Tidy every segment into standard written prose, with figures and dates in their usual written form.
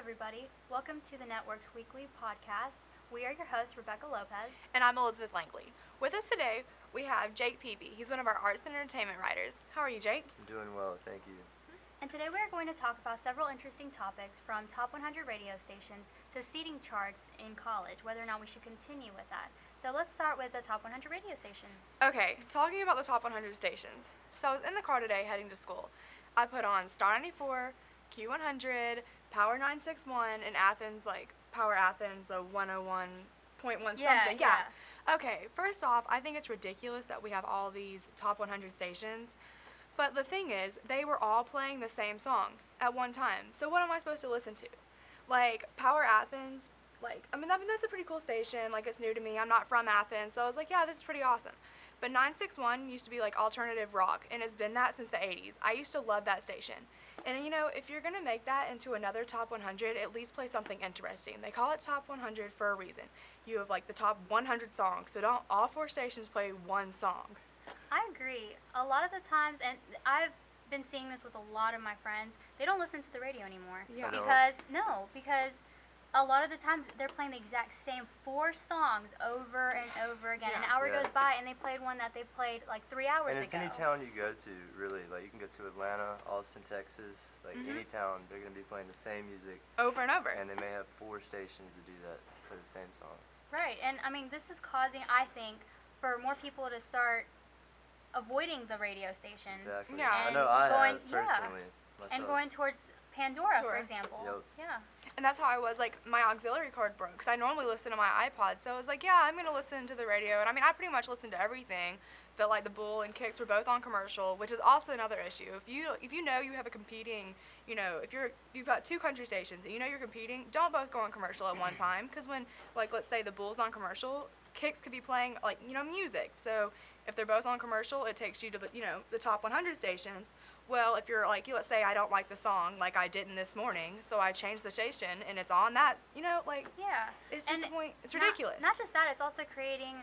everybody. Welcome to the network's weekly podcast. We are your hosts, Rebecca Lopez. And I'm Elizabeth Langley. With us today, we have Jake Peavy. He's one of our arts and entertainment writers. How are you, Jake? I'm doing well, thank you. And today we are going to talk about several interesting topics from top 100 radio stations to seating charts in college, whether or not we should continue with that. So let's start with the top 100 radio stations. Okay, talking about the top 100 stations. So I was in the car today heading to school. I put on Star 94, Q100, Power 961, and Athens, like Power Athens, the 101.1 something. Yeah. Okay, first off, I think it's ridiculous that we have all these top 100 stations. But the thing is, they were all playing the same song at one time. So what am I supposed to listen to? Like, Power Athens, that's a pretty cool station. Like, it's new to me. I'm not from Athens. So I was like, yeah, this is pretty awesome. But 961 used to be, like, alternative rock, and it's been that since the 80s. I used to love that station. And, you know, if you're going to make that into another top 100, at least play something interesting. They call it top 100 for a reason. You have, like, the top 100 songs, so don't all four stations play one song. I agree. A lot of the times, and I've been seeing this with a lot of my friends, they don't listen to the radio anymore. Yeah. Because a lot of the times they're playing the exact same 4 songs over and over again. Yeah. An hour goes by and they played one that they played like 3 hours ago. And it's any town you go to, really. Like, you can go to Atlanta, Austin, Texas, like any town, they're going to be playing the same music. Over and over. And they may have 4 stations that do that, play the same songs. Right, and I mean, this is causing, I think, for more people to start avoiding the radio stations. Exactly. Yeah. I know I going- have, personally, myself. And going towards Pandora, for Pandora. example. Yep. Yeah. And that's how I was, like, my auxiliary cord broke, because I normally listen to my iPod, so I was like, yeah, I'm going to listen to the radio, and I mean, I pretty much listen to everything, but, like, the Bull and Kicks were both on commercial, which is also another issue. If you know you have a competing, you know, if you've got 2 country stations, and you know you're competing, don't both go on commercial at one time, because when, like, let's say the Bull's on commercial, Kicks could be playing, like, you know, music, so if they're both on commercial, it takes you to the, you know, the top 100 stations. Well, if you're like, let's say I don't like the song like I didn't this morning, so I changed the station and it's on that, you know, like, Yeah. it's to the point, it's ridiculous. Not just that, it's also creating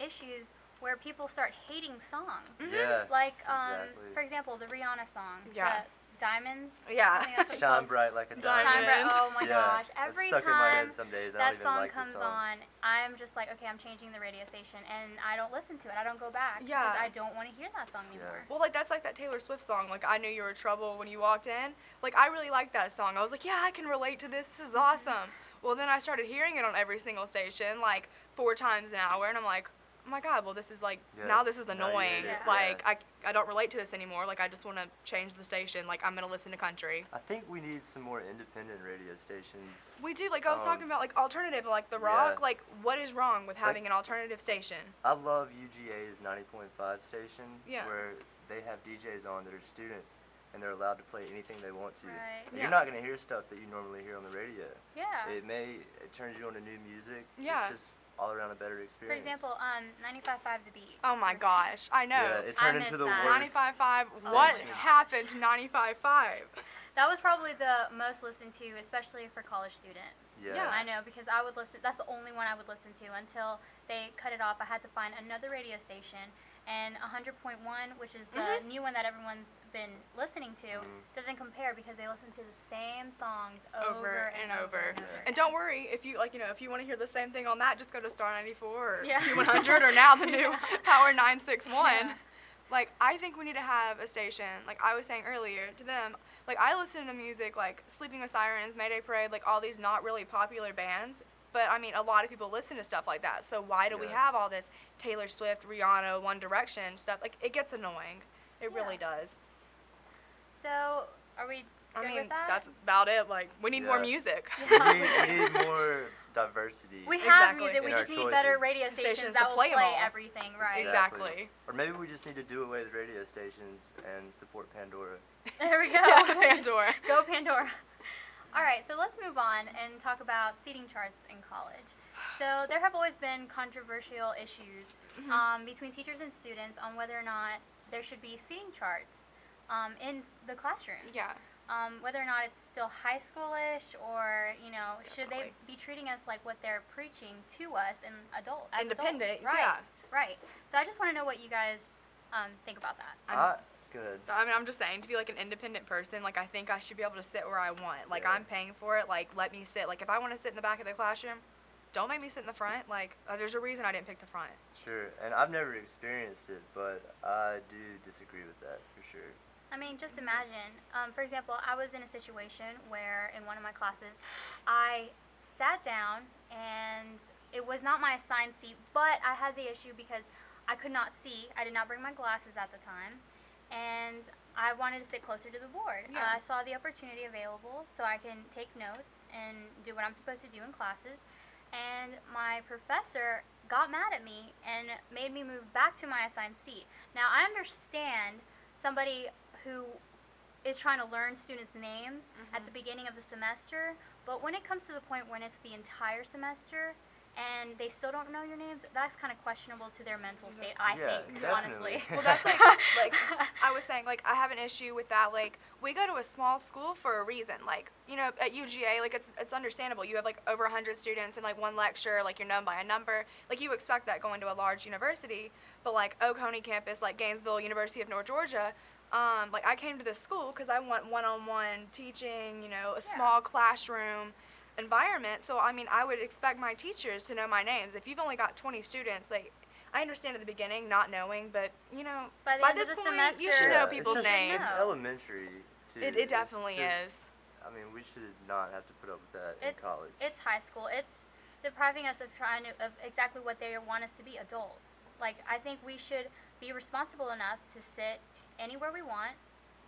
issues where people start hating songs. Yeah, Like, exactly. for example, the Rihanna song. Yeah. The Diamonds. Yeah. I think that's what it's Shine called. bright like a Diamond. Shine diamond. bright. Oh my Yeah, gosh. it's Every stuck in my time head some days. I that don't even song like comes the song. on, I'm just like, okay, I'm changing the radio station, and I don't listen to it. I don't go back. Yeah. Because I don't want to hear that song anymore. Well, like, that's like that Taylor Swift song, like, I Knew You Were Trouble When You Walked In. Like, I really liked that song. I was like, yeah, I can relate to this. This is awesome. Well, then I started hearing it on every single station, like, 4 times an hour, and I'm like, oh my God, well, this is like, Yeah, now this is now you annoying. hate it, Like, yeah. I don't relate to this anymore. Like, I just want to change the station. Like, I'm going to listen to country. I think we need some more independent radio stations. We do, like, I was talking about, like, alternative, like, the yeah. rock. Like, what is wrong with having an alternative station? I love UGA's 90.5 station, Yeah. where they have DJs on that are students, and they're allowed to play anything they want to. Right. And Yeah. You're not going to hear stuff that you normally hear on the radio. Yeah. It turns you on to new music. Yeah. It's just all around a better For experience. example, 95.5 The Beat. Oh, my gosh. I know. Yeah, it turned I into miss the that. worst. 95.5. Oh What my gosh. happened to 95.5? That was probably the most listened to, especially for college students. Yeah. Yeah. I know, because I would listen. That's the only one I would listen to until they cut it off. I had to find another radio station, and 100.1, which is the new one that everyone's been listening to, doesn't compare because they listen to the same songs over and over. And don't worry, if you if you want to hear the same thing on that, just go to Star 94 or Yeah. Q100 or now the new Yeah. Power 961. Yeah. Like, I think we need to have a station, like I was saying earlier to them, like, I listen to music like Sleeping with Sirens, Mayday Parade, like all these not really popular bands, but I mean, a lot of people listen to stuff like that, so why do we Yeah. have all this Taylor Swift, Rihanna, One Direction stuff? Like, it gets annoying. It Yeah. really does. So, are we good I mean, with that? that's about it. Like, we need more Yeah. music. we need more diversity. We have Exactly. music. We In our just need better choices. radio Stations stations to that will play 'em play all. everything, right? Exactly. Or maybe we just need to do away with radio stations and support Pandora. There we go. Yeah, Pandora. Go Pandora. All right, so let's move on and talk about seating charts in college. So there have always been controversial issues between teachers and students on whether or not there should be seating charts in the classrooms. Yeah. Whether or not it's still high schoolish, or should they Definitely. be treating us like what they're preaching to us as Independent, adults? Right. yeah. Right. So I just want to know what you guys think about that. I good. So, I mean, I'm just saying, to be, like, an independent person, like, I think I should be able to sit where I want. Like, Yeah. I'm paying for it. Like, let me sit. Like, if I want to sit in the back of the classroom, don't make me sit in the front. Like, there's a reason I didn't pick the front. Sure, and I've never experienced it, but I do disagree with that for sure. I mean, just imagine. For example, I was in a situation where in one of my classes, I sat down and it was not my assigned seat, but I had the issue because I could not see. I did not bring my glasses at the time, and I wanted to sit closer to the board. Yeah. I saw the opportunity available so I can take notes and do what I'm supposed to do in classes. And my professor got mad at me and made me move back to my assigned seat. Now, I understand somebody who is trying to learn students' names at the beginning of the semester, but when it comes to the point when it's the entire semester and they still don't know your names, that's kind of questionable to their mental state, I Yeah, think, definitely. honestly. Well, that's like I was saying, like, I have an issue with that. Like, we go to a small school for a reason. Like, you know, at UGA, like, it's understandable. You have, like, over 100 students and, like, one lecture, like, you're known by a number. Like, you expect that going to a large university. But, like, Oconee campus, like, Gainesville, University of North Georgia, like, I came to this school because I want one-on-one teaching, you know, a small classroom environment. So, I mean, I would expect my teachers to know my names. If you've only got 20 students, like, I understand at the beginning not knowing, but, you know, By the by end of this the point, semester, you should know it's people's just, names. It's elementary, too. It It's definitely just- is. I mean, we should not have to put up with that in college. It's high school. It's depriving us of of exactly what they want us to be, adults. Like, I think we should be responsible enough to sit anywhere we want.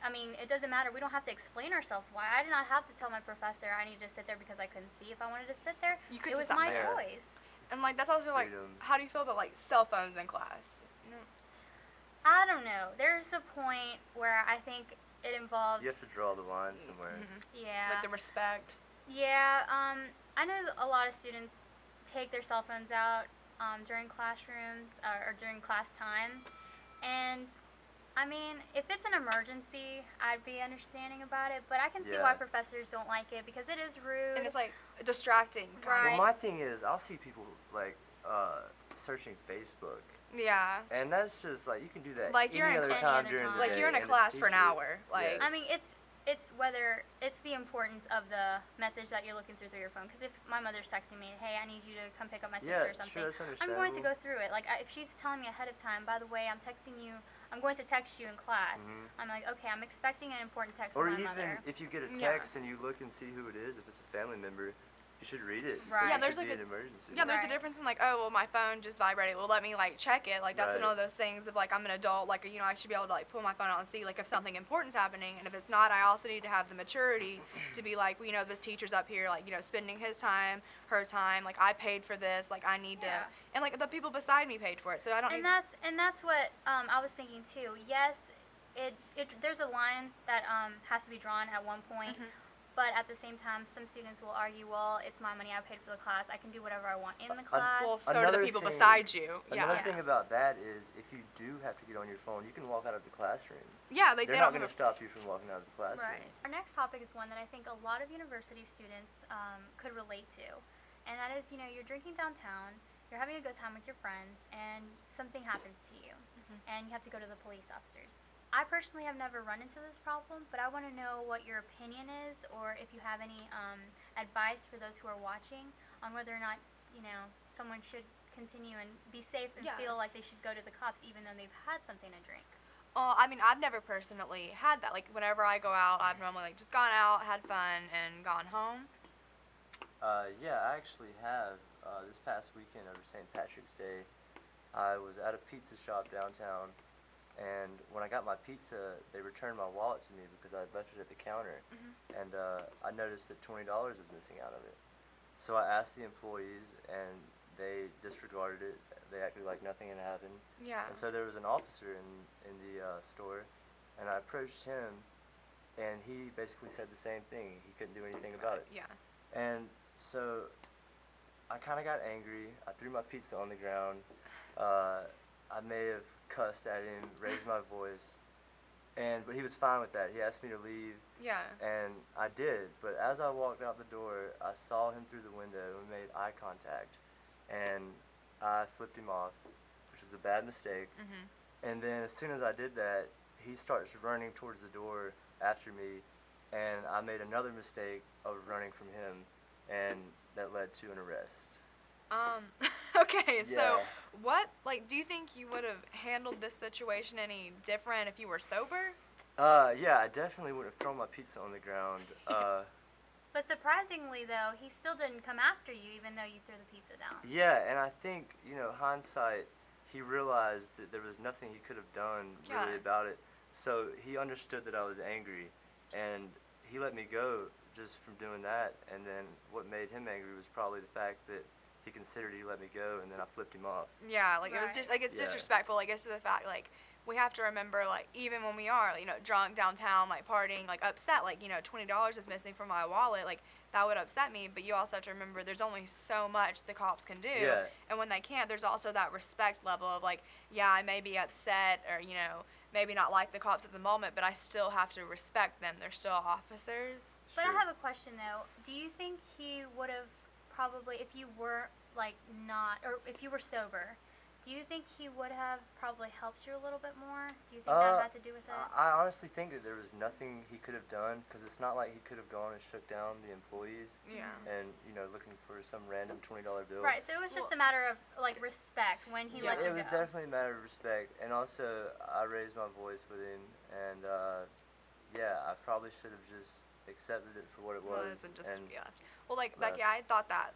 I mean, it doesn't matter. We don't have to explain ourselves why. I did not have to tell my professor I needed to sit there because I couldn't see if I wanted to sit there. You could It was decide. my Yeah. choice. And, like, that's also, like, Freedom. how do you feel about, like, cell phones in class? You know? I don't know. There's a point where I think it involves. You have to draw the line somewhere. Yeah. Like, the respect. Yeah, I know a lot of students take their cell phones out during classrooms or during class time, and I mean, if it's an emergency, I'd be understanding about it, but I can see why Yeah. professors don't like it because it is rude. And it's, like, distracting. Right. Well, my thing is, I'll see people, like, searching Facebook. Yeah. And that's just, like, you can do that Like, you're any in other cla- time any other during the time. Like, day. you're in a and the class for an teacher- hour. Like, I mean, it's whether it's the importance of the message that you're looking through your phone. Because if my mother's texting me, hey, I need you to come pick up my sister Yeah, or something, sure, that's I'm understandable. going to go through it. Like, if she's telling me ahead of time, by the way, I'm texting you, I'm going to text you in class. Mhm. I'm like, okay, I'm expecting an important text Or from my even mother. if you get a Yeah. text and you look and see who it is, if it's a family member, you should read it. Right. because Yeah, it there's could like be a- an emergency. yeah, there's a Right. difference in, like, oh, well, my phone just vibrated. Well, let me, like, check it. Like, that's Right. one of those things of, like, I'm an adult. Like, you know, I should be able to, like, pull my phone out and see, like, if something important's happening. And if it's not, I also need to have the maturity to be like, well, you know, this teacher's up here, like, you know, spending his time, her time. Like, I paid for this. Like, I need Yeah. to. And, like, the people beside me paid for it. So I don't And need. that's what I was thinking too. Yes, there's a line that has to be drawn at one point. Mhm. But at the same time, some students will argue, well, it's my money, I paid for the class, I can do whatever I want in the class. Well, so do Another the people thing- beside you. Another Yeah. thing about that is if you do have to get on your phone, you can walk out of the classroom. Yeah, they They're don't not have going a- to stop you from walking out of the classroom. Right. Our next topic is one that I think a lot of university students could relate to. And that is, you know, you're drinking downtown, you're having a good time with your friends, and something happens to you. And you have to go to the police officers. I personally have never run into this problem, but I want to know what your opinion is, or if you have any advice for those who are watching on whether or not, you know, someone should continue and be safe and Yeah. feel like they should go to the cops even though they've had something to drink. I mean, I've never personally had that. Like, whenever I go out, I've normally, like, just gone out, had fun, and gone home. Yeah, I actually have. This past weekend over St. Patrick's Day, I was at a pizza shop downtown, and when I got my pizza, they returned my wallet to me because I had left it at the counter, and I noticed that $20 was missing out of it. So I asked the employees, and they disregarded it. They acted like nothing had happened. Yeah. And so there was an officer in the store, and I approached him, and he basically said the same thing. He couldn't do anything about it. Yeah. And so I kind of got angry. I threw my pizza on the ground. I may have cussed at him, raised my voice, but he was fine with that. He asked me to leave, Yeah. and I did. But as I walked out the door, I saw him through the window and made eye contact, and I flipped him off, which was a bad mistake. Mhm. And then as soon as I did that, he starts running towards the door after me, and I made another mistake of running from him, and that led to an arrest. Okay, so Yeah. what, like, do you think you would have handled this situation any different if you were sober? Yeah, I definitely would have thrown my pizza on the ground. But surprisingly, though, he still didn't come after you, even though you threw the pizza down. Yeah, and I think, hindsight, he realized that there was nothing he could have done really Yeah. about it. So he understood that I was angry, and he let me go just from doing that. And then what made him angry was probably the fact that he considered he let me go, and then I flipped him off. Yeah, like, it was Right. just, like, it's Yeah. disrespectful, like, it's to the fact, like, we have to remember, like, even when we are, drunk downtown, like, partying, like, upset, like, $20 is missing from my wallet, like, that would upset me, but you also have to remember there's only so much the cops can do. Yeah. And when they can't, there's also that respect level of, like, yeah, I may be upset or, maybe not like the cops at the moment, but I still have to respect them. They're still officers. But Sure. I have a question, though. Do you think he would have probably, if you were, like, not, or if you were sober, do you think he would have probably helped you a little bit more? Do you think that had to do with it? I honestly think that there was nothing he could have done, because it's not like he could have gone and shook down the employees Yeah. and, looking for some random $20 bill. Right, so it was just a matter of, like, respect when he Yeah, let you It go. was definitely a matter of respect, and also I raised my voice with him, and yeah, I probably should have just accepted it for what it was. And just, and yeah. Well, like, left. Becky, I thought that,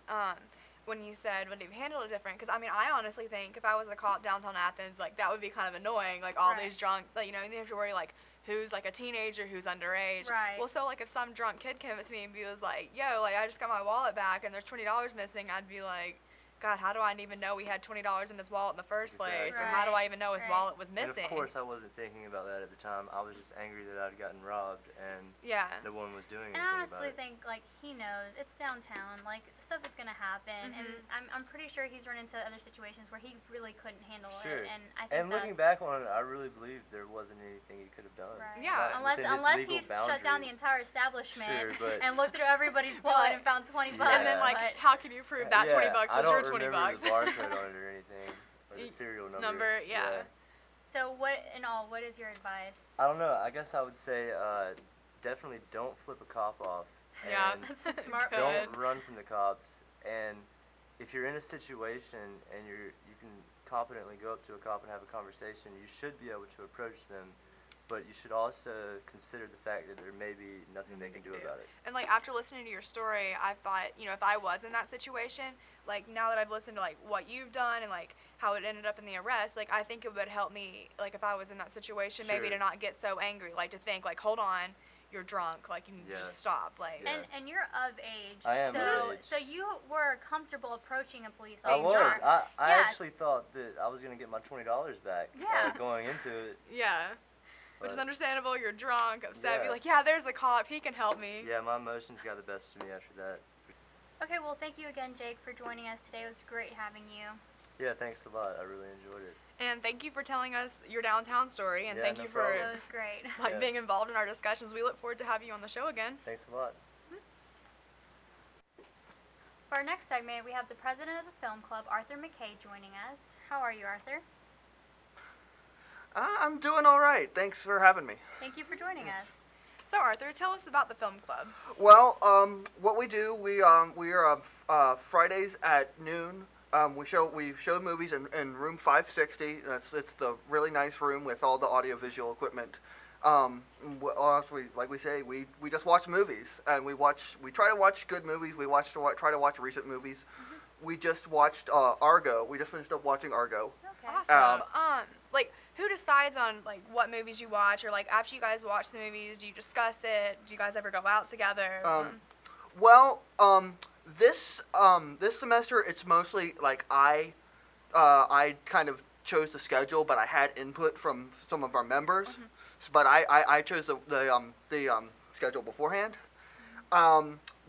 when you said would have handled it different, because, I mean, I honestly think if I was a cop downtown Athens, like, that would be kind of annoying, like, all Right. these drunk, like, you have to worry, like, who's, like, a teenager, who's underage. Right. Well, so, like, if some drunk kid came up to me and was like, yo, like, I just got my wallet back and there's $20 missing, I'd be like, God, how do I even know he had $20 in his wallet in the first place? Exactly. Or how do I Right. even know his Right. wallet was And missing? of course, I wasn't thinking about that at the time. I was just angry that I'd gotten robbed, and Yeah. no one was doing And anything I about honestly it. think, like, he knows. It's downtown. Like, stuff is going to happen. And I'm pretty sure he's run into other situations where he really couldn't handle Sure. it. And I think And looking that's- back on it, I really believe there wasn't anything he could have done. Right. Yeah. Like, Unless within his unless legal he's shut down the boundaries. entire establishment Sure, but- and looked through everybody's wallet like- and found 20 Yeah. bucks. And then, like, but- how can you prove that 20 bucks was I your don't 20 remember bucks? the barcode on it or anything, or the Y- serial number, yeah. So what is your advice? I don't know. I guess I would say definitely don't flip a cop off. Yeah, And that's a Smart good. don't run from the cops. And if you're in a situation and you can competently go up to a cop and have a conversation, you should be able to approach them. But you should also consider the fact that there may be nothing they can do about it. And, like, after listening to your story, I thought, if I was in that situation, like, now that I've listened to, like, what you've done and, like, how it ended up in the arrest, like, I think it would help me, like, if I was in that situation, maybe Sure. to not get so angry, like, to think, like, hold on, you're drunk, like, you need to Yeah. just stop, like. Yeah. And you're of age. I am so, of age. So you were comfortable approaching a police I officer. was. I Yes. actually thought that I was going to get my $20 back Yeah. going into it. Yeah. Which is But- understandable, you're drunk, upset, be Yeah. like, yeah, there's a cop, he can help me. Yeah, my emotions got the best of me after that. Okay, well, thank you again, Jake, for joining us today. It was great having you. Yeah, thanks a lot. I really enjoyed it. And thank you for telling us your downtown story, and Yeah, thank no you for problem. It was great. like Yeah. being involved in our discussions. We look forward to having you on the show again. Thanks a lot. For our next segment, we have the president of the film club, Arthur McKay, joining us. How are you, Arthur? I'm doing all right. Thanks for having me. Thank you for joining us. So Arthur, tell us about the film club. Well, what we do, we are Fridays at noon. We show movies in room 560. It's the really nice room with all the audiovisual equipment. What else we just watch movies, and we try to watch good movies. We try to watch recent movies. We just watched Argo. We just finished up watching Argo. Okay. Awesome. Like, who decides on like what movies you watch, or like after you guys watch the movies, do you discuss it? Do you guys ever go out together? Well, this semester it's mostly like I kind of chose the schedule, but I had input from some of our members. But I chose the schedule beforehand.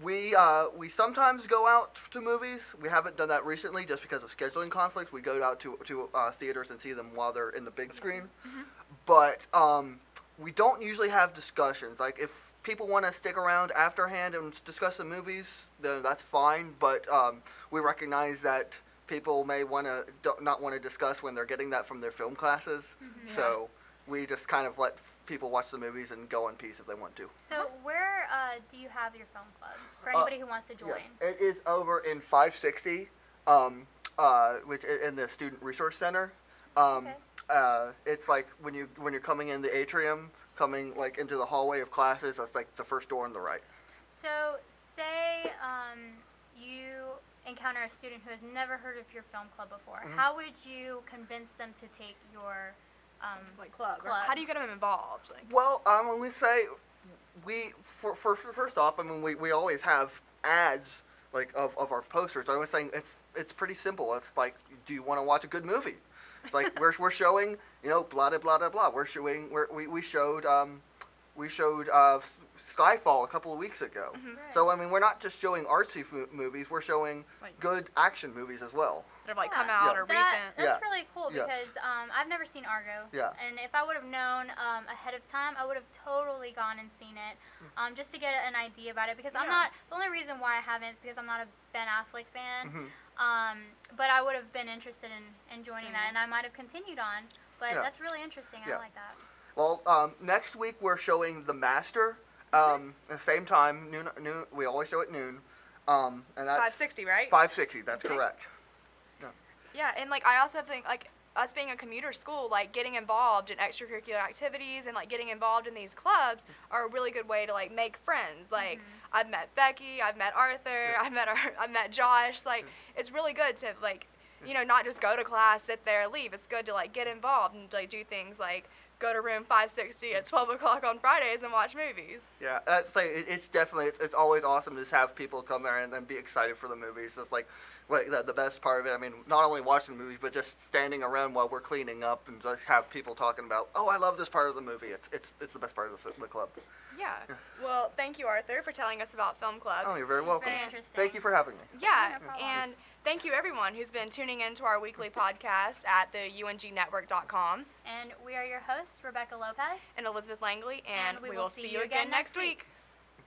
We sometimes go out to movies. We haven't done that recently just because of scheduling conflicts. We go out to theaters and see them while they're in the big screen. But we don't usually have discussions. Like, if people want to stick around afterhand and discuss the movies, then that's fine. But we recognize that people may not want to discuss when they're getting that from their film classes. So we just kind of let people watch the movies and go in peace if they want to. So where do you have your film club for anybody who wants to join? Yes, it is over in 560, which in the Student Resource Center. Okay. It's like when you're coming in the atrium, coming like into the hallway of classes. That's like the first door on the right. So say you encounter a student who has never heard of your film club before. Mhm. How would you convince them to take your club? club? How do you get them involved? Like, Well, when we say first off, I mean we always have ads like of our posters. I was saying it's pretty simple. It's like, do you want to watch a good movie? It's like we're showing, blah blah blah blah blah. We showed Skyfall a couple of weeks ago. Mhm. Right. So I mean we're not just showing artsy movies. We're showing Like- good action movies as well. that have like Yeah. come out Yeah. or That's recent. Yeah. really cool Yes. because I've never seen Argo. Yeah. And if I would have known ahead of time, I would have totally gone and seen it just to get an idea about it. Because I'm Yeah. not, the only reason why I haven't is because I'm not a Ben Affleck fan. Mhm. But I would have been interested in joining Same. that, and I might have continued on. But Yeah. that's really interesting. Yeah. I like that. Well, next week we're showing The Master. At the same time, noon. We always show at noon. And that's 560, right? 560. That's Okay. correct. Yeah, and like I also think like us being a commuter school, like getting involved in extracurricular activities and like getting involved in these clubs are a really good way to like make friends. Like I've met Becky, I've met Arthur, Yeah. I've met Josh. Like it's really good to like, not just go to class, sit there, leave. It's good to like get involved and like do things like go to room 560 at 12 o'clock on Fridays and watch movies. Yeah, that's like it's definitely it's always awesome to just have people come there and be excited for the movies. It's like the best part of it. I mean, not only watching the movies, but just standing around while we're cleaning up and just have people talking about, oh, I love this part of the movie. It's the best part of the club. Yeah. Well, thank you, Arthur, for telling us about Film Club. Oh, you're very It's welcome. very interesting. Thank you for having me. Yeah, no problem. and thank you everyone who's been tuning in to our weekly podcast at the ungnetwork.com. And we are your hosts, Rebecca Lopez. And Elizabeth Langley, and And we we will will see see you you again again next next week. week.